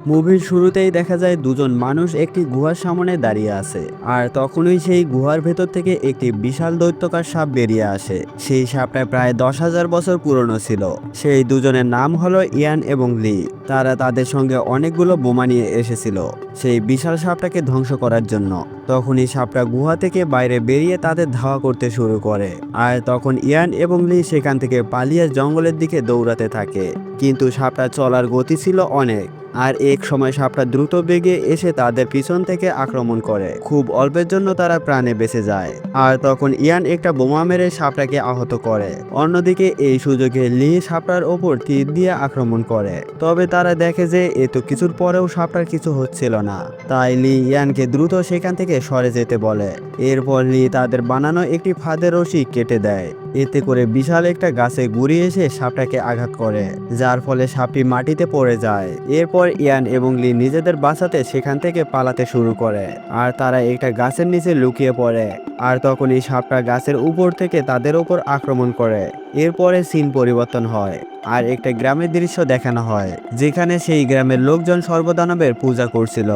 মুভির শুরুতেই দেখা যায় দুজন মানুষ একটি গুহার সামনে দাঁড়িয়ে আছে, আর তখনই সেই গুহার ভেতর থেকে একটি বিশাল দৈত্যকার সাপ বেরিয়ে আসে। সেই সাপটা প্রায় 10,000 বছর পুরনো ছিল। সেই দুজনের নাম হলো ইয়ান এবং লি। তারা তাদের সঙ্গে অনেকগুলো বোমা নিয়ে এসেছিল সেই বিশাল সাপটাকে ধ্বংস করার জন্য। তখনই সাপটা গুহা থেকে বাইরে বেরিয়ে তাদের ধাওয়া করতে শুরু করে, আর তখন ইয়ান এবং লি সেখান থেকে পালিয়ে জঙ্গলের দিকে দৌড়াতে থাকে। কিন্তু সাপটা চলার গতি ছিল অনেক, আর এক সময় সাপটা দ্রুত বেগে এসে তাদের পিছন থেকে আক্রমণ করে। খুব অল্পের জন্য তারা প্রাণে বেঁচে যায়, আর তখন ইয়ান একটা বোমা মেরে সাপটাকে আহত করে। অন্যদিকে এই সুযোগে লি সাপটার ওপর তীর দিয়ে আক্রমণ করে, তবে তারা দেখে যে এত কিছুর পরেও সাপটার কিছু হচ্ছিল না। তাই লি ইয়ানকে দ্রুত সেখান থেকে সরে যেতে বলে। এরপর লি তাদের বানানো একটি ফাঁদের রশি কেটে দেয়। এতে করে বিশাল একটা গাছে গুড়িয়ে এসে সাপটাকে আঘাত করে, যার ফলে সাপটি মাটিতে পড়ে যায়। এরপর ইয়ান এবং লি নিজেদের বাঁচাতে সেখান থেকে পালাতে শুরু করে, আর তারা একটা গাছের নিচে লুকিয়ে পড়ে। আর তখনই সাপটা গাছের উপর থেকে তাদের উপর আক্রমণ করে। এরপরে সিন পরিবর্তন হয়, আর একটা গ্রামের দৃশ্য দেখানো হয়, যেখানে সেই গ্রামের লোকজন সর্বদানবের পূজা করছিল।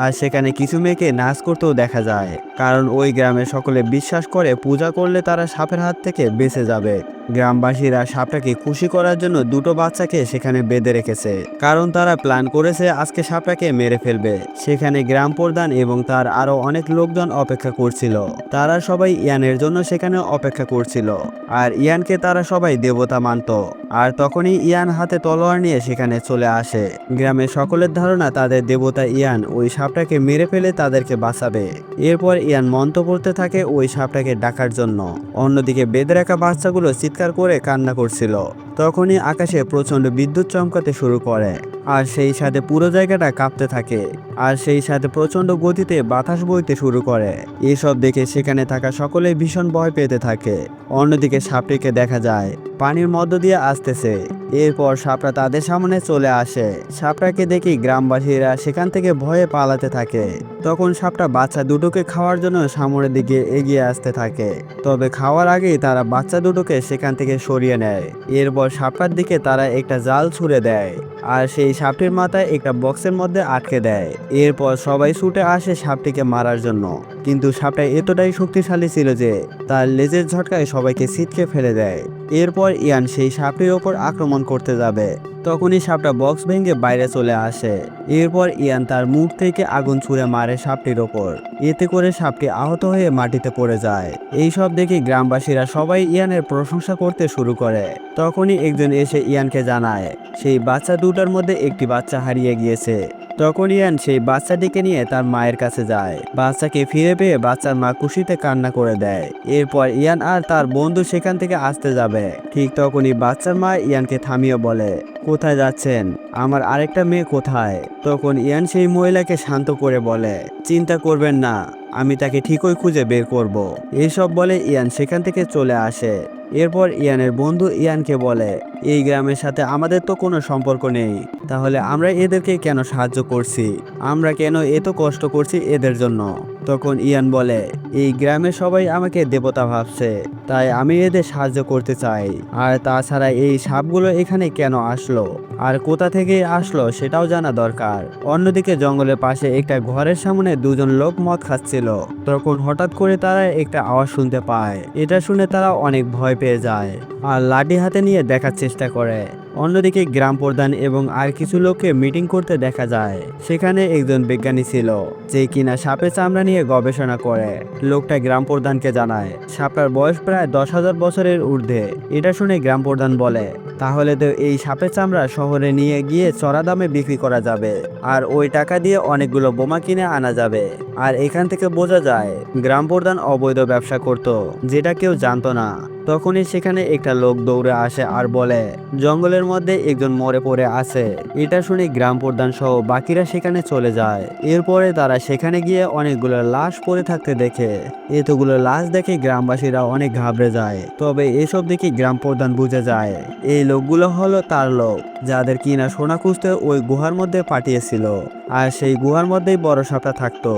আর সেখানে কিছু মেয়েকে নাচ করতেও দেখা যায়, কারণ ওই গ্রামের সকলে বিশ্বাস করে পূজা করলে তারা সাপের হাত থেকে বেঁচে যাবে। গ্রামবাসীরা সাপটাকে খুশি করার জন্য দুটো বাচ্চাকে সেখানে বেঁধে রেখেছে, কারণ তারা প্ল্যান করেছে আজকে সাপটাকে মেরে ফেলবে। সেখানে গ্রাম প্রধান এবং তার আরো অনেক লোকজন অপেক্ষা করছিল। তারা সবাই ইয়ানের জন্য সেখানে অপেক্ষা করছিল, আর ইয়ানকে তারা সবাই দেবতা মানত। আর তখনই ইয়ান হাতে তলোয়ার নিয়ে সেখানে চলে আসে। গ্রামের সকলের ধারণা তাদের দেবতা ইয়ান ওই সাপটাকে মেরে ফেলে তাদেরকে বাঁচাবে। এরপর ইয়ান মন্ত্র পড়তে থাকে ওই সাপটাকে ডাকার জন্য। অন্যদিকে বেঁধে রাখা বাচ্চাগুলো চিৎকার করে কান্না করছিল। তখনই আকাশে প্রচন্ড বিদ্যুৎ চমকাতে শুরু করে, আর সেই সাথে পুরো জায়গাটা কাঁপতে থাকে। আর সেই সাথে প্রচন্ড গতিতে বাতাস বইতে শুরু করে। এসব দেখে সেখানে থাকা সকলেই ভীষণ ভয় পেতে থাকে। অন্যদিকে সাপটিকে দেখা যায় পানির মধ্য দিয়ে আসতেছে। এরপর সাপটা তাদের সামনে চলে আসে। সাপটাকে দেখি গ্রামবাসীরা সেখান থেকে ভয়ে পালাতে থাকে। তখন সাপটা বাচ্চা দুটোকে খাওয়ার জন্য সামনের দিকে এগিয়ে আসতে থাকে, তবে খাওয়ার আগেই তারা বাচ্চা দুটোকে সেখান থেকে সরিয়ে নেয়। এরপর সাপটার দিকে তারা একটা জাল ছুঁড়ে দেয়, আর সেই সাপটির মাথায় একটা বক্সের মধ্যে আটকে দেয়। এরপর সবাই ছুটে আসে সাপটিকে মারার জন্য, কিন্তু সাপটা এতটাই শক্তিশালী ছিল যে তার লেজের ঝটকায় সবাইকে ছিটকে ফেলে দেয়। এরপর ইয়ান সেই সাপটির ওপর আক্রমণ করতে যাবে, তখনই সাপটা বক্স ভেঙে বাইরে চলে আসে। এরপর ইয়ান তার মুখ থেকে আগুন ছুঁড়ে মারে সাপটির ওপর। এতে করে সাপটি আহত হয়ে মাটিতে পড়ে যায়। এই সব দেখে গ্রামবাসীরা সবাই ইয়ানের প্রশংসা করতে শুরু করে। তখনই একজন এসে ইয়ানকে জানায় সেই বাচ্চা দুটার মধ্যে একটি বাচ্চা হারিয়ে গিয়েছে। তখন ইয়ান সেই বাচ্চাটিকে নিয়ে তার মায়ের কাছে যায়। বাচ্চাকে ফিরে পেয়ে বাচ্চার মা খুশিতে কান্না করে দেয়। এরপর ইয়ান আর তার বন্ধু সেখান থেকে আসতে যাবে, ঠিক তখনই বাচ্চার মা ইয়ানকে থামিয়ে বলে, কোথায় যাচ্ছেন? আমার আরেকটা মেয়ে কোথায়? তখন ইয়ান সেই মহিলাকে শান্ত করে বলে, চিন্তা করবেন না, আমি তাকে ঠিকই খুঁজে বের করব। এসব বলে ইয়ান সেখান থেকে চলে আসে। এরপর ইয়ানের বন্ধু ইয়ানকে বলে, এই গ্রামের সাথে আমাদের তো কোনো সম্পর্ক নেই, তাহলে আমরা এদেরকে কেন সাহায্য করছি? আমরা কেন এত কষ্ট করছি এদের জন্য? তখন ইয়ান বলে, এই গ্রামের সবাই আমাকে দেবতা ভাবছে, তাই আমি এদের সাহায্য করতে চাই। আর তাছাড়া এই সাপগুলো এখানে কেন আসলো আর কোথা থেকে আসলো সেটাও জানা দরকার। অন্যদিকে জঙ্গলের পাশে একটা ঘরের সামনে দুজন লোক মদ খাচ্ছিল। তখন হঠাৎ করে তারা একটা আওয়াজ শুনতে পায়। এটা শুনে তারা অনেক ভয় পেয়ে যায়, আর লাঠি হাতে নিয়ে দেখার চেষ্টা করে। অন্যদিকে গ্রাম প্রধান এবং আর কিছু লোককে মিটিং করতে দেখা যায়। সেখানে একজন বিজ্ঞানী ছিল, যে কিনা সাপের চামড়া নিয়ে গবেষণা করে। লোকটা গ্রাম প্রধানকে জানায় সাপটার বয়স প্রায় 10,000 বছরের ঊর্ধ্বে। এটা শুনে গ্রাম প্রধান বলে, তাহলে তো এই সাপের চামড়া শহরে নিয়ে গিয়ে চড়া দামে বিক্রি করা যাবে, আর ওই টাকা দিয়ে অনেকগুলো বোমা কিনে আনা যাবে। আর এখান থেকে বোঝা যায় গ্রাম প্রধান অবৈধ ব্যবসা করত, যেটা কেউ জানতো না। তখনই সেখানে একটা লোক দৌড়ে আসে আর বলে, জঙ্গলের মধ্যে একজন মরে পড়ে আছে। এটা শুনে গ্রাম প্রধান সহ বাকিরা সেখানে চলে যায়। এরপরে তারা সেখানে গিয়ে অনেকগুলো লাশ পড়ে থাকতে দেখে। এতগুলো লাশ দেখে গ্রামবাসীরা অনেক ঘাবড়ে যায়। তবে এসব দেখে গ্রাম প্রধান বুঝে যায় এই লোকগুলো হলো তার লোক, যাদের কিনা সোনা খুঁজতে ওই গুহার মধ্যে পাঠিয়েছিল। আর সেই গুহার মধ্যেই বড় সাপটা থাকতো।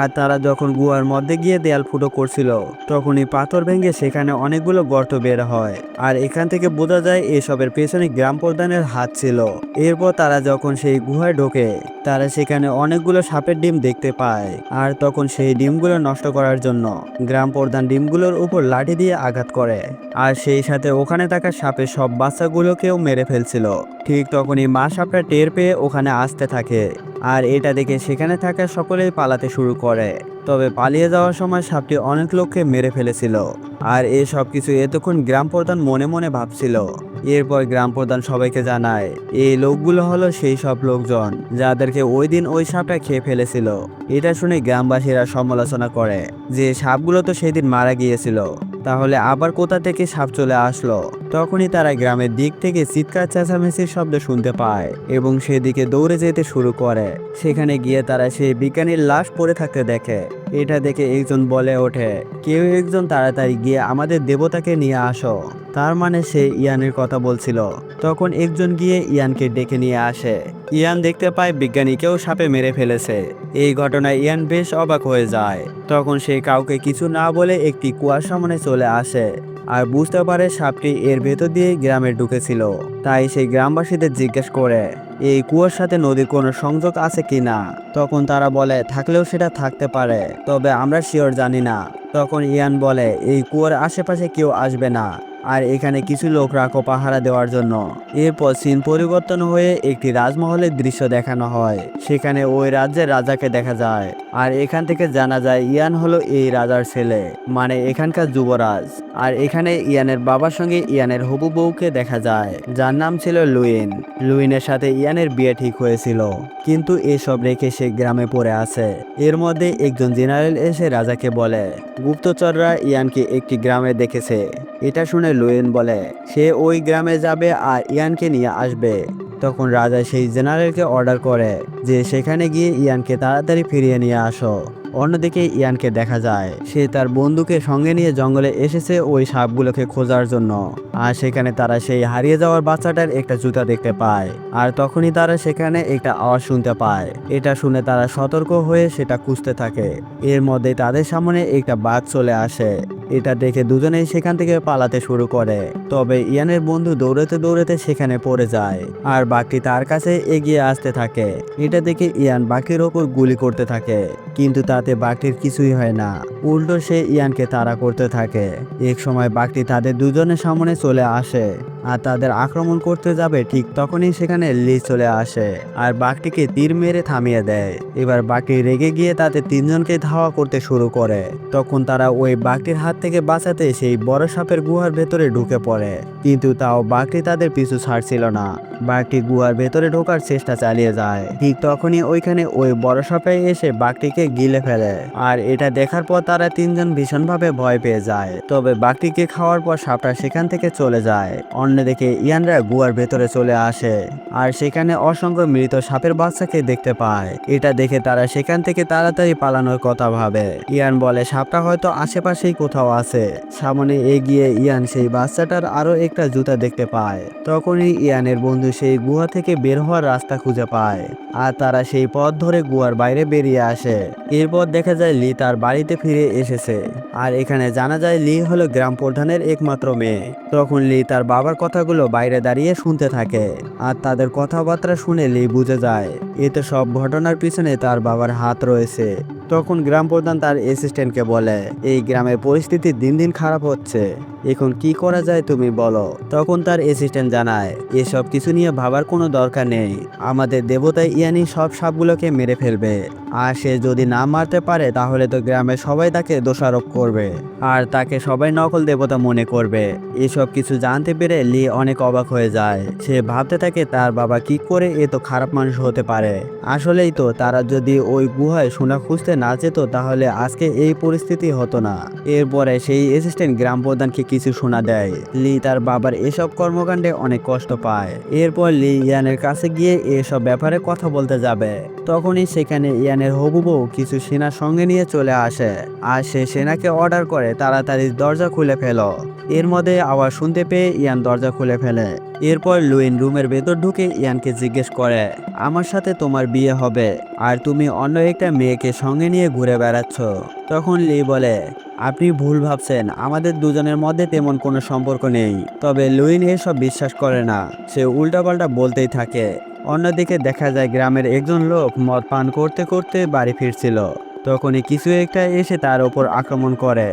আর তারা যখন গুহার মধ্যে গিয়ে দেয়াল ফুটো করছিল তখনই পাথর ভেঙে সেখানে অনেকগুলো গর্ত বের হয়। আর এখান থেকে বোঝা যায় এসবের পেছনে গ্রাম প্রধানের হাত ছিল। এরপর তারা যখন সেই গুহায় ঢোকে তারা সেখানে অনেকগুলো সাপের ডিম দেখতে পায়। আর তখন সেই ডিমগুলো নষ্ট করার জন্য গ্রাম প্রধান ডিমগুলোর উপর লাঠি দিয়ে আঘাত করে। আর সেই সাথে ওখানে থাকা সাপের সব বাচ্চাগুলোকেও মেরে ফেলছিল। ঠিক তখনই মা সাপটা টের পেয়ে ওখানে আসতে থাকে। আর এটা দেখে সেখানে থাকা সকলেই পালাতে শুরু করে। তবে পালিয়ে যাওয়ার সময় সাপটি অনেক লোককে মেরে ফেলেছিল। আর এই সব কিছু এতক্ষণ গ্রাম প্রধান মনে মনে ভাবছিল। এরপর গ্রাম প্রধান সবাইকে জানায় এই লোকগুলো হলো সেই সব লোকজন যাদেরকে ওই দিন ওই সাপটা খেয়ে ফেলেছিল। এটা শুনে গ্রামবাসীরা সমালোচনা করে যে সাপগুলো তো সেদিন মারা গিয়েছিল, তাহলে আবার কোথা থেকে সাপ চলে আসলো। তখনই তারা গ্রামের দিক থেকে চিৎকার চেঁচামেচির শব্দ শুনতে পায় এবং সেদিকে দৌড়ে যেতে শুরু করে। সেখানে গিয়ে তারা সেই বিজ্ঞানীর লাশ পড়ে থাকতে দেখে। এটা দেখে একজন বলে ওঠে, কেউ একজন তাড়াতাড়ি গিয়ে আমাদের দেবতাকে নিয়ে আসো। তার মানে সে ইয়ানের কথা বলছিল। তখন একজন গিয়ে ইয়ানকে ডেকে নিয়ে আসে। ইয়ান দেখতে পায় বিজ্ঞানীকেও সাপে মেরে ফেলেছে। এই ঘটনায় ইয়ান বেশ অবাক হয়ে যায়। তখন সে কাউকে কিছু না বলে একটি কুয়ার সামনে চলে আসে আর বুঝতে পারে সাপটি এর ভেতর দিয়ে গ্রামে ঢুকেছিল। তাই সেই গ্রামবাসীদের জিজ্ঞেস করে এই কুয়ার সাথে নদীর কোনো সংযোগ আছে কিনা। তখন তারা বলে থাকলেও সেটা থাকতে পারে, তবে আমরা শিওর জানি না। তখন ইয়ান বলে এই কুয়ার আশেপাশে কেউ আসবে না, আর এখানে কিছু লোক রাখো পাহারা দেওয়ার জন্য। এরপর সিন পরিবর্তন হয়ে একটি রাজমহলের দৃশ্য দেখানো হয়। সেখানে ওই রাজ্যের রাজাকে দেখা যায়। আর এখান থেকে জানা যায় ইয়ান হলো এই রাজার ছেলে, মানে এখানকার যুবরাজ। আর এখানে ইয়ানের বাবার সঙ্গে ইয়ানের হবু বউকে দেখা যায়, যার নাম ছিল লুইন। লুইনের সাথে ইয়ানের বিয়ে ঠিক হয়েছিল, কিন্তু এসব রেখে সে গ্রামে পড়ে আছে। এর মধ্যে একজন জেনারেল এসে রাজাকে বলে গুপ্তচররা ইয়ানকে একটি গ্রামে দেখেছে। এটা শুনে লুইন বলে সে ওই গ্রামে যাবে আর ইয়ানকে নিয়ে আসবে। তখন রাজা সেই জেনারেলকে অর্ডার করে যে সেখানে গিয়ে ইয়ানকে তাড়াতাড়ি ফিরিয়ে নিয়ে আসো। অন্যদিকে ইয়ানকে দেখা যায় সে তার বন্ধুকে সঙ্গে নিয়ে জঙ্গলে এসেছে ওই সাপগুলোকে খোঁজার জন্য। আর সেখানে তারা সেই হারিয়ে যাওয়ার বাচ্চাটার একটা জুতা দেখতে পায়। আর তখনই তারা সেখানে একটা আওয়াজ শুনতে পায়। এটা শুনে তারা সতর্ক হয়ে সেটা খুঁজতে থাকে। এর মধ্যে তাদের সামনে একটা বাঘ চলে আসে। এটা দেখে দুজনেই সেখান থেকে পালাতে শুরু করে। তবে ইয়ানের বন্ধু দৌড়াতে দৌড়াতে সেখানে পড়ে যায় আর বাঘটি তার কাছে এগিয়ে আসতে থাকে। এটা দেখে ইয়ান বাঘের ওপর গুলি করতে থাকে, কিন্তু তাতে বাঘটির কিছুই হয় না, উল্টো সে ইয়ানকে তাড়া করতে থাকে। এক সময় বাঘটি তাদের দুজনের সামনে চলে আসে আর তাদের আক্রমণ করতে যাবে, ঠিক তখনই সেখানে লি চলে আসে আর বাঘটিকে তীর মেরে থামিয়ে দেয়। এবার বাঘটি রেগে গিয়ে তাদের তিনজনকে ধাওয়া করতে শুরু করে। তখন তারা ওই বাঘটির হাত থেকে বাঁচাতে সেই বড় সাপের গুহার ভেতরে ঢুকে পড়ে, কিন্তু তাও বাঘটি তাদের পিছু ছাড়ছিল না। বাঘটি গুহার ভেতরে ঢোকার চেষ্টা চালিয়ে যায়। ঠিক তখনই ওইখানে ওই বড় সাপে এসে বাঘটিকে গিলে ফেলে। আর এটা দেখার পর তারা তিনজন ভীষণভাবে ভয় পেয়ে যায়। তবে বাঘটিকে খাওয়ার পর সাপটা সেখান থেকে চলে যায়। অন্যদিকে ইয়ানরা গুহার ভেতরে চলে আসে আর সেখানে অসংখ্য মৃত সাপের বাচ্চাকে দেখতে পায়। এটা দেখে তারা সেখান থেকে তাড়াতাড়ি পালানোর কথা ভাবে। ইয়ান বলে সাপটা হয়তো আশেপাশেই কোথাও আছে। সামনে এগিয়ে ইয়ান সেই বাচ্চাটার আরো একটা জুতা দেখতে পায়। তখনই ইয়ানের বন্ধু সেই গুহা থেকে বের হওয়ার রাস্তা খুঁজে পায় আর তারা সেই পথ ধরে গুহার বাইরে বেরিয়ে আসে। এরপর দেখা যায় লি তার বাড়িতে ফিরে এসেছে। আর এখানে জানা যায় লি হলো গ্রাম প্রধানের একমাত্র মেয়ে। তখন লি তার বাবার কথাগুলো বাইরে দাঁড়িয়ে শুনতে থাকে আর তাদের কথাবার্তা শুনে লি বুঝে যায় এতে সব ঘটনার পিছনে তার বাবার হাত রয়েছে। তখন গ্রাম প্রধান তার অ্যাসিস্ট্যান্টকে বলে এই গ্রামের পরিস্থিতি দিন দিন খারাপ হচ্ছে, এখন কি করা যায় তুমি বলো। তখন তার অ্যাসিস্ট্যান্ট জানায় এসব কিছু নিয়ে ভাবার কোনো দরকার নেই, আমাদের দেবতা ইয়ানি সব সাপগুলোকে মেরে ফেলবে। আর সে যদি না মারতে পারে তাহলে তো গ্রামের সবাই তাকে দোষারোপ করবে আর তাকে সবাই নকল দেবতা মনে করবে। এসব কিছু জানতে পেরে লি অনেক অবাক হয়ে যায়। সে ভাবতে থাকে তার বাবা কি করে এত খারাপ মানুষ হতে পারে। আসলেই তো তারা যদি ওই গুহায় সোনা খুঁজতে না যেত তাহলে আজকে এই পরিস্থিতি হতো না। এরপরে সেই অ্যাসিস্ট্যান্ট গ্রাম প্রধানকে কিছু শোনা দেয়। লি তার বাবার এসব কর্মকাণ্ডে অনেক কষ্ট পায়। এরপর লি ইয়ানের কাছে গিয়ে এসব ব্যাপারে কথা বলতে যাবে। তখনই সেখানে ইয়ানের হবু বউ কিছু সেনা সঙ্গে নিয়ে চলে আসে আর সে সেনাকে অর্ডার করে তাড়াতাড়ি দরজা খুলে ফেলো। এর মধ্যে আওয়াজ শুনতে পেয়ে ইয়ান দরজা খুলে ফেলে। এরপর লুইন রুমের ভেতর ঢুকে ইয়ানকে জিজ্ঞেস করে আমার সাথে তোমার বিয়ে হবে আর তুমি অন্য একটা মেয়েকে সঙ্গে নিয়ে ঘুরে বেড়াচ্ছ। তখন লি বলে, আপনি ভুল ভাবছেন, আমাদের দুজনের মধ্যে তেমন কোনো সম্পর্ক নেই। তবে লুইন এসব বিশ্বাস করে না, সে উল্টাপাল্টা বলতেই থাকে। অন্যদিকে দেখা যায় গ্রামের একজন লোক মদ পান করতে করতে বাড়ি ফিরছিল। তখনই কিছু একটা এসে তার ওপর আক্রমণ করে।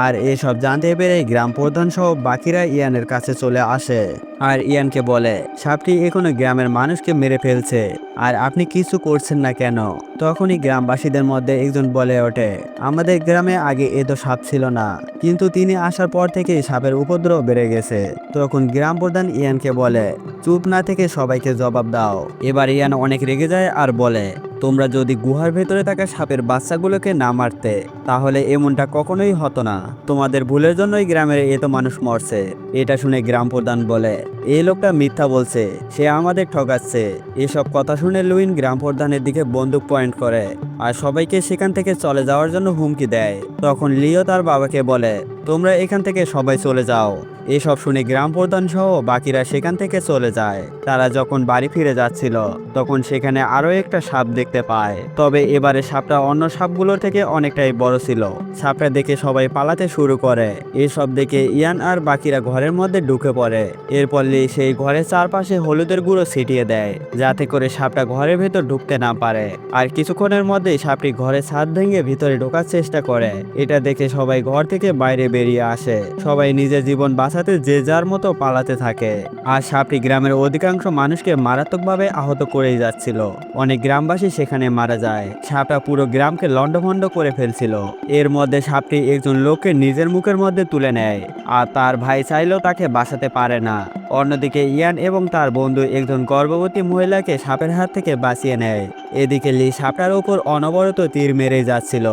আর এসব জানতে পেরে গ্রাম প্রধান সহ বাকিরা ইয়ানের কাছে চলে আসে আর ইয়ানকে বলে, সাপটি এখনো গ্রামের মানুষকে মেরে ফেলছে আর আপনি কিছু করছেন না কেন? তখনই গ্রামবাসীদের মধ্যে একজন বলে ওঠে, আমাদের গ্রামে আগে এত সাপ ছিল না, কিন্তু তিনি আসার পর থেকেই সাপের উপদ্রব বেড়ে গেছে। তখন গ্রাম প্রধান ইয়ানকে বলে, চুপ না থেকে সবাইকে জবাব দাও। এবার ইয়ান অনেক রেগে যায় আর বলে, তোমরা যদি গুহার ভেতরে থাকা সাপের বাচ্চাগুলোকে না মারতে তাহলে এমনটা কখনোই হতো না। তোমাদের ভুলের জন্যই গ্রামের এত মানুষ মরছে। এটা শুনে গ্রাম প্রধান বলে, এই লোকটা মিথ্যা বলছে, সে আমাদের ঠকাচ্ছে। এসব কথা শুনে লুইন গ্রাম প্রধানের দিকে বন্দুক পয়েন্ট করে আর সবাইকে সেখান থেকে চলে যাওয়ার জন্য হুমকি দেয়। তখন লিও তার বাবাকে বলে, তোমরা এখান থেকে সবাই চলে যাও। এসব শুনে গ্রাম প্রধান সহ বাকিরা সেখান থেকে চলে যায়। তারা যখন বাড়ি ফিরে যাচ্ছিল তখন সেখানে আরো একটা সাপ দেখতে পায়। তবে এবারে সাপটা অন্য সাপগুলোর থেকে অনেকটাই বড় ছিল। সাপটা দেখে সবাই পালাতে শুরু করে। এসব দেখে ইয়ান আর বাকিরা ঘরের মধ্যে ঢুকে পড়ে। এরপর লি সেই ঘরের চারপাশে হলুদের গুঁড়ো ছিটিয়ে দেয়, যাতে করে সাপটা ঘরের ভেতর ঢুকতে না পারে। আর কিছুক্ষণের মধ্যেই সাপটি ঘরের ছাদ ভেঙে ভিতরে ঢোকার চেষ্টা করে। এটা দেখে সবাই ঘর থেকে বাইরে বেরিয়ে আসে। সবাই নিজের জীবন বাঁচাতে যে যার মতো পালাতে থাকে। আর সাপটি গ্রামের অধিকাংশ মানুষকে মারাত্মকভাবে আহত করেই যাচ্ছিল। অনেক গ্রামবাসী সেখানে মারা যায়। সাপটা পুরো গ্রামকে লণ্ডভণ্ড করে ফেলছিল। এর মধ্যে সাপটি একজন লোককে নিজের মুখের মধ্যে তুলে নেয় আর তার ভাই চাইলেও তাকে বাঁচাতে পারে না। অন্যদিকে ইয়ান এবং তার বন্ধু একজন গর্ভবতী মহিলাকে সাপের হাত থেকে বাঁচিয়ে নেয়। এদিকে লি সাপটার উপর অনবরত তীর মেরে যাচ্ছিল,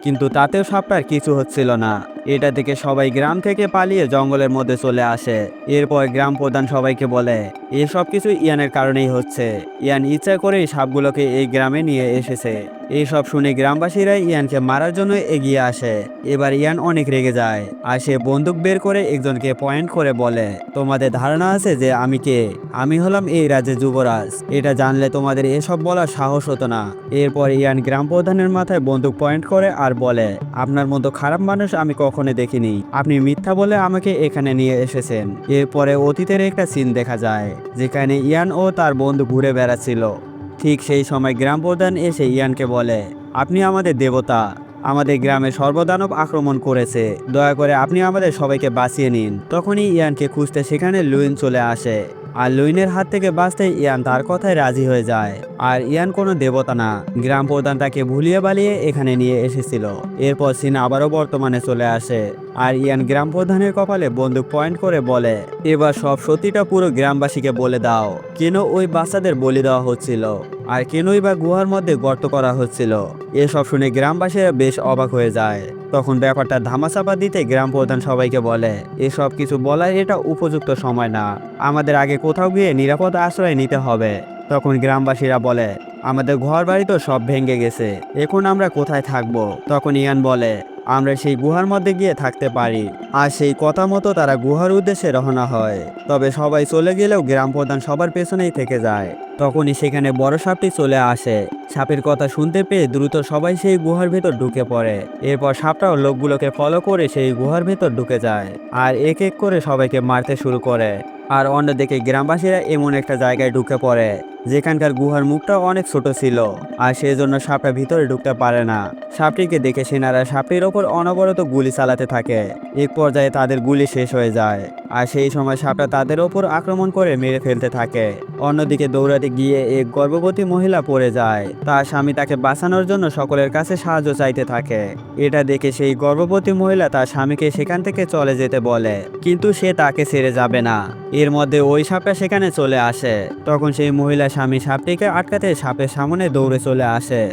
কিন্তু তাতেও সাপটার কিছু হচ্ছিল না। এটা দেখে সবাই গ্রাম থেকে পালিয়ে জঙ্গলের মধ্যে চলে আসে। এরপর গ্রাম প্রধান সবাইকে বলে, এসব কিছু ইয়ানের কারণেই হচ্ছে। ইয়ান ইচ্ছা করেই সাপগুলোকে এই গ্রামে নিয়ে এসেছে। এইসব শুনে গ্রামবাসীরা ইয়ানকে মারার জন্য এগিয়ে আসে। এবার ইয়ান অনেক রেগে যায় আর সে বন্দুক বের করে একজনকে পয়েন্ট করে বলে, তোমাদের ধারণা আছে যে আমি কে? আমি হলাম এই রাজ্যের যুবরাজ। এটা জানলে তোমাদের এসব বলার সাহস হতো না। এরপর ইয়ান গ্রাম প্রধানের মাথায় বন্দুক পয়েন্ট করে আর বলে, আপনার মতো খারাপ মানুষ আমি কখনো দেখিনি। আপনি মিথ্যা বলে আমাকে এখানে নিয়ে এসেছেন। এরপরে অতীতের একটা সিন দেখা যায়, যেখানে ইয়ান ও তার বন্ধু ঘুরে বেড়াচ্ছিল। ঠিক সেই সময় গ্রাম প্রধান এসে ইয়ানকে বলে, আপনি আমাদের দেবতা। আমাদের গ্রামে সর্বদানব আক্রমণ করেছে, দয়া করে আপনি আমাদের সবাইকে বাঁচিয়ে নিন। তখনই ইয়ানকে খুঁজতে সেখানে লুইন চলে আসে। আর লুইনের হাত থেকে বাঁচতে ইয়ান তার কথায় রাজি হয়ে যায়। আর ইয়ান কোনো দেবতা না, গ্রাম প্রধান তাকে ভুলিয়ে বালিয়ে এখানে নিয়ে এসেছিল। এরপর সিন আবারও বর্তমানে চলে আসে আর ইয়ান গ্রাম প্রধানের কপালে বন্দুক পয়েন্ট করে বলে, এবার সব সত্যিটা পুরো গ্রামবাসীকে বলে দাও। কেন ওই বাচ্চাদের বলি দেওয়া হচ্ছিল আর কেনই বা গুহার মধ্যে গর্ত করা হচ্ছিল? এসব শুনে গ্রামবাসীরা বেশ অবাক হয়ে যায়। তখন ব্যাপারটা ধামাচাপা দিতে গ্রাম প্রধান সবাইকে বলে, এসব কিছু বলার এটা উপযুক্ত সময় না, আমাদের আগে কোথাও গিয়ে নিরাপদ আশ্রয় নিতে হবে। তখন গ্রামবাসীরা বলে, আমাদের ঘর বাড়ি তো সব ভেঙে গেছে, এখন আমরা কোথায় থাকবো? তখন ইয়ান বলে, আমরা সেই গুহার মধ্যে গিয়ে থাকতে পারি। আর সেই কথা মতো তারা গুহার উদ্দেশ্যে রওনা হয়। তবে সবাই চলে গেলেও গ্রাম প্রধান সবার পেছনেই থেকে যায়। তখনই সেখানে বড় সাপটি চলে আসে। সাপের কথা শুনতে পেয়ে দ্রুত সবাই সেই গুহার ভেতর ঢুকে পড়ে। এরপর সাপটাও লোকগুলোকে ফলো করে সেই গুহার ভেতর ঢুকে যায় আর এক এক করে সবাইকে মারতে শুরু করে। আর অন্যদিকে গ্রামবাসীরা এমন একটা জায়গায় ঢুকে পড়ে যেখানকার গুহার মুখটা অনেক ছোট ছিল আর সেজন্য সাপটা ভিতরে ঢুকতে পারে না। সাপটিকে দেখে সেনারা সাপটির ওপর অনবরত গুলি চালাতে থাকে। এক পর্যায়ে তাদের গুলি শেষ হয়ে যায় আর সেই সময় সাপটা তাদের ওপর আক্রমণ করে মেরে ফেলতে থাকে। অন্যদিকে দৌড়াতে গিয়ে এক গর্ভবতী মহিলা পড়ে যায়। তার স্বামী তাকে বাঁচানোর জন্য সকলের কাছে সাহায্য চাইতে থাকে। এটা দেখে সেই গর্ভবতী মহিলা তার স্বামীকে সেখান থেকে চলে যেতে বলে, কিন্তু সে তাকে ছেড়ে যাবে না। এর মধ্যে ওই সাপটা সেখানে চলে আসে। তখন সেই মহিলা স্বামী সাপটিকে আটকাতে সাপের সামনে দৌড়ে চলে আসে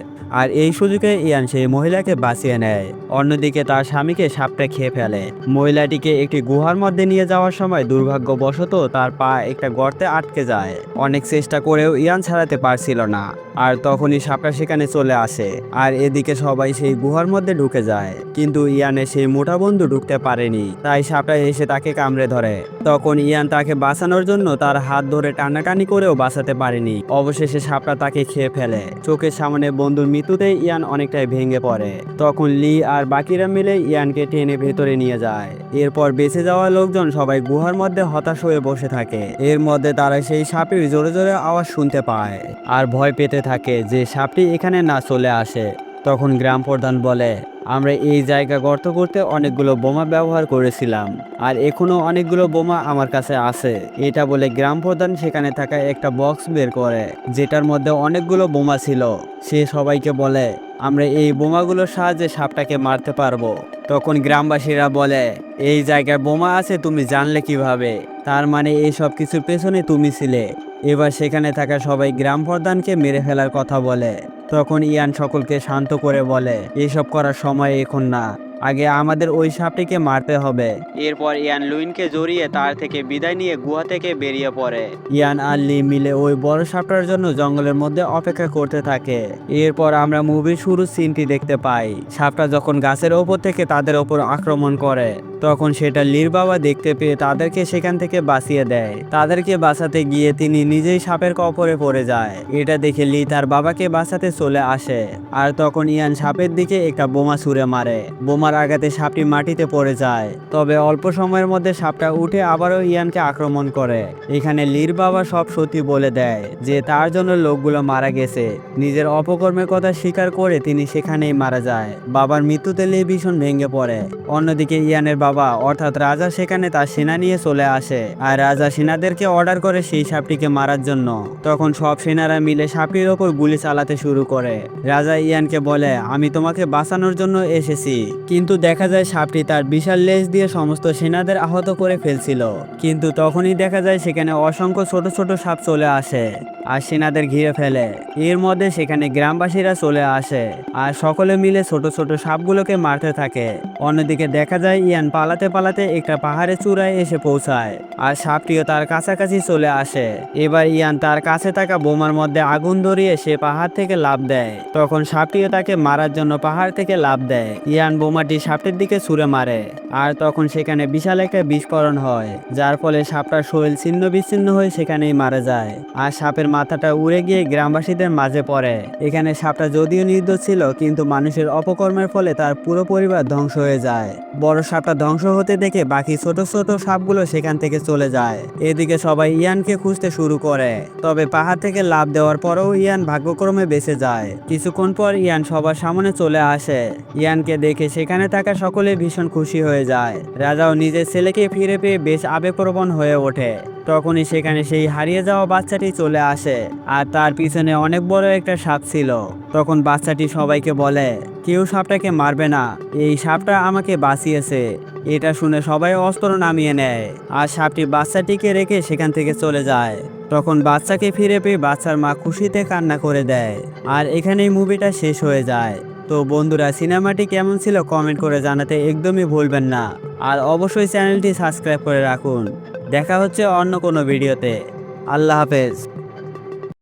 আর এই সুযোগে ইয়ান সেই মহিলাকে বাঁচিয়ে নেয়। অন্যদিকে তার স্বামীকে সাপটা খেয়ে ফেলে। মহিলাটিকে একটি গুহার মধ্যে নিয়ে যাওয়ার সময় দুর্ভাগ্যবশত তার পা একটা গর্তে আটকে যায়। অনেক চেষ্টা করেও ইয়ান ছাড়াতে পারছিল না। আর তখনই সাপটা সেখানে চলে আসে আর এদিকে সবাই সেই গুহার মধ্যে ঢুকে যায়, কিন্তু ইয়ানের সেই মোটা বন্ধু ঢুকতে পারেনি। তাই সাপটা এসে তাকে কামড়ে ধরে। তখন ইয়ান তাকে বাঁচানোর জন্য তার হাত ধরে টানাটানি করেও বাঁচাতে পারেনি। পারেনি। অবশেষে সাপটা তাকে খেয়ে ফেলে। চোখের সামনে বন্ধুর মৃত্যুতে ইয়ান অনেকটাই ভেঙে পড়ে। তখন লি আর বাকিরা মিলে ইয়ানকে টেনে ভেতরে নিয়ে যায়। এরপর বেঁচে যাওয়া লোকজন সবাই গুহার মধ্যে হতাশ হয়ে বসে থাকে। এর মধ্যে তারা সেই সাপটির জোরে জোরে আওয়াজ শুনতে পায় আর ভয় পেতে থাকে যে সাপটি এখানে না চলে আসে। তখন গ্রাম প্রধান বলে, আমরা এই জায়গা গর্ত করতে অনেকগুলো বোমা ব্যবহার করেছিলাম আর এখনো অনেকগুলো বোমা আমার কাছে আছে। এটা বলে গ্রাম প্রধান সেখানে থাকা একটা বক্স বের করে যেটার মধ্যে অনেকগুলো বোমা ছিল। সে সবাইকে বলে, আমরা এই বোমাগুলোর সাহায্যে সাপটাকে মারতে পারবো। তখন গ্রামবাসীরা বলে, এই জায়গায় বোমা আছে তুমি জানলে কিভাবে? তার মানে এই সব কিছুর পেছনে তুমি ছিলে। এবার সেখানে থাকা সবাই গ্রাম প্রধানকে মেরে ফেলার কথা বলে। তখন ইয়ান সকলকে শান্ত করে বলে, এসব করার সময় এখন না, আগে আমাদের ওই সাপটিকে মারতে হবে। এরপর ইয়ান লুইনকে জড়িয়ে তার থেকে বিদায় নিয়ে গুহা থেকে বেরিয়ে পড়ে। ইয়ান আর লি মিলে ওই বড় সাপটার জন্য জঙ্গলের মধ্যে অপেক্ষা করতে থাকে। এরপর আমরা মুভির শুরু সিনটি দেখতে পাই। সাপটা যখন গাছের ওপর থেকে তাদের ওপর আক্রমণ করে তখন সেটা লির বাবা দেখতে পেয়ে তাদেরকে সেখান থেকে বাঁচিয়ে দেয়। তাদেরকে বাঁচাতে গিয়ে তিনি নিজেই সাপের কবরে পড়ে যায়। এটা দেখে লি তার বাবাকে বাঁচাতে চলে আসে আর তখন ইয়ান সাপের দিকে একটা বোমা ছুঁড়ে মারে। বোমার আঘাতে সাপটি মাটিতে পড়ে যায়। তবে অল্প সময়ের মধ্যে সাপটা উঠে আবারও ইয়ানকে আক্রমণ করে। এখানে লির বাবা সব সত্যি বলে দেয় যে তার জন্য লোকগুলো মারা গেছে। নিজের অপকর্মের কথা স্বীকার করে তিনি সেখানেই মারা যায়। বাবার মৃত্যুতে লি ভীষণ ভেঙে পড়ে। অন্যদিকে ইয়ানের বাবা অর্থাৎ রাজা সেখানে তার সেনা নিয়ে চলে আসে আর রাজা সেনাদেরকে অর্ডার করে সেই সাপটিকে মারার জন্য। তখন সব সেনারা মিলে সাপটির ওপর গুলি চালাতে শুরু করে। রাজা ইয়ানকে বলে, আমি তোমাকে বাঁচানোর জন্য এসেছি। কিন্তু দেখা যায় সাপটি তার বিশাল লেজ দিয়ে সমস্ত সেনাদের আহত করে ফেলছিল। কিন্তু তখনই দেখা যায় সেখানে অসংখ্য ছোট ছোট সাপ চলে আসে আর সেনাদের ঘিরে ফেলে। এর মধ্যে সেখানে গ্রামবাসীরা চলে আসে আর সকলে মিলে ছোট ছোট সাপগুলোকে মারতে থাকে। অন্যদিকে দেখা যায় ইয়ান পালাতে পালাতে একটা পাহাড়ের চূড়ায় এসে পৌঁছায় আর সাপটিও তার কাছাকাছি চলে আসে। এবার ইয়ান তার কাছে থাকা বোমার মধ্যে আগুন ধরিয়ে সে পাহাড় থেকে লাফ দেয়। তখন সাপটিও তাকে মারার জন্য পাহাড় থেকে লাফ দেয়। ইয়ান বোমাটি সাপটির দিকে ছুঁড়ে মারে আর তখন সেখানে বিশাল একটা বিস্ফোরণ হয় যার ফলে সাপটার শরীর ছিন্ন বিচ্ছিন্ন হয়ে সেখানেই মারা যায় আর সাপের মাথাটা উড়ে গিয়ে গ্রামবাসীদের মাঝে পড়ে। এখানে সাপটা যদিও নির্দোষ ছিল কিন্তু মানুষের অপকর্মের ফলে তার পুরো পরিবার ধ্বংস হয়ে যায়। বড় সাপটা ধ্বংস হতে দেখে বাকি ছোট ছোট সাপগুলো সেখান থেকে চলে যায়। এদিকে সবাই ইয়ানকে খুঁজতে শুরু করে। তবে পাহাড় থেকে লাফ দেওয়ার পরেও ইয়ান ভাগ্যক্রমে বেঁচে যায়। কিছুক্ষণ পর ইয়ান সবার সামনে চলে আসে। ইয়ানকে দেখে সেখানে থাকা সকলে ভীষণ খুশি হয়ে যায়। রাজাও নিজের ছেলেকে ফিরে পেয়ে বেশ আবেগপ্রবণ হয়ে ওঠে। তখনই সেখানে সেই হারিয়ে যাওয়া বাচ্চাটি চলে আসে আর তার পিছনে অনেক বড় একটা সাপ ছিল। তখন বাচ্চাটি সবাইকে বলে, কেউ সাপটাকে মারবে না, এই সাপটা আমাকে বাঁচিয়েছে। এটা শুনে সবাই অস্ত্র নামিয়ে নেয় আর সাপটি বাচ্চাটিকে রেখে সেখান থেকে চলে যায়। তখন বাচ্চাকে ফিরে পেয়ে বাচ্চার মা খুশিতে কান্না করে দেয় আর এখানেই মুভিটা শেষ হয়ে যায়। তো বন্ধুরা, সিনেমাটি কেমন ছিল কমেন্ট করে জানাতে একদমই ভুলবেন না আর অবশ্যই চ্যানেলটি সাবস্ক্রাইব করে রাখুন। দেখা হচ্ছে অন্য কোনো ভিডিওতে। আল্লাহ হাফেজ।